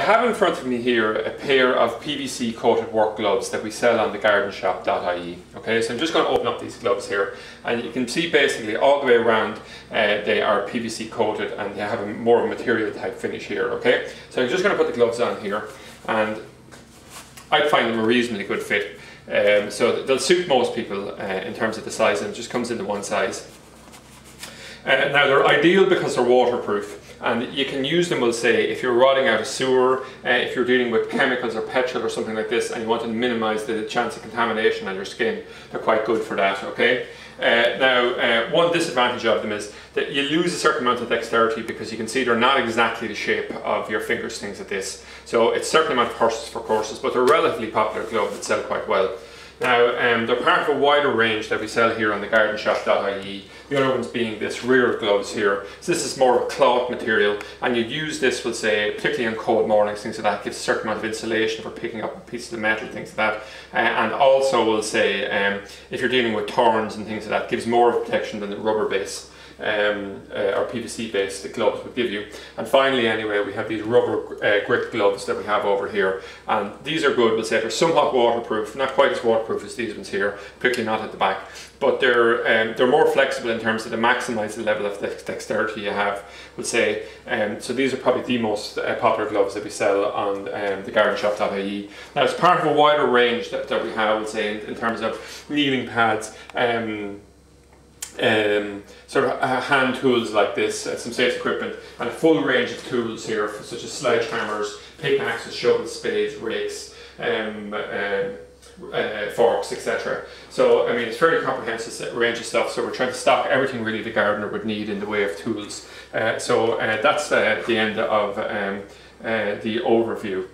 have in front of me here a pair of PVC coated work gloves that we sell on thegardenshop.ie. Okay, so I'm just going to open up these gloves here, and you can see basically all the way around they are PVC coated and they have more of a material type finish here. Okay, so I'm just going to put the gloves on here, and I'd find them a reasonably good fit. So they'll suit most people in terms of the size, and it just comes into one size. Now they're ideal because they're waterproof, and you can use them, we'll say, if you're rotting out a sewer, if you're dealing with chemicals or petrol or something like this and you want to minimize the chance of contamination on your skin. They're quite good for that, okay? Now, one disadvantage of them is that you lose a certain amount of dexterity, because you can see they're not exactly the shape of your fingers, things like this. So it's certainly not horses for courses, but they're a relatively popular glove that sell quite well. Now, they're part of a wider range that we sell here on thegardenshop.ie. The other ones being this rear gloves here. So this is more of a cloth material, and you'd use this, we'll say, particularly on cold mornings, things like that, gives a certain amount of insulation for picking up pieces of metal, things like that. And also, we'll say, if you're dealing with thorns and things like that, gives more of protection than the rubber base. Or PVC based the gloves would give you. And finally, anyway, we have these rubber grip gloves that we have over here, and these are good. We'll say they're somewhat waterproof, not quite as waterproof as these ones here, particularly not at the back, but they're more flexible in terms of to maximize the level of dexterity you have, we'll say. So these are probably the most popular gloves that we sell on thegardenshop.ie. Now, it's part of a wider range that we have, we'll say, in terms of kneeling pads, sort of hand tools like this, some safety equipment, and a full range of tools here, such as sledgehammers, pickaxes, shovels, spades, rakes, forks, etc. So, I mean, it's a very comprehensive range of stuff, so we're trying to stock everything really the gardener would need in the way of tools. So that's the end of the overview.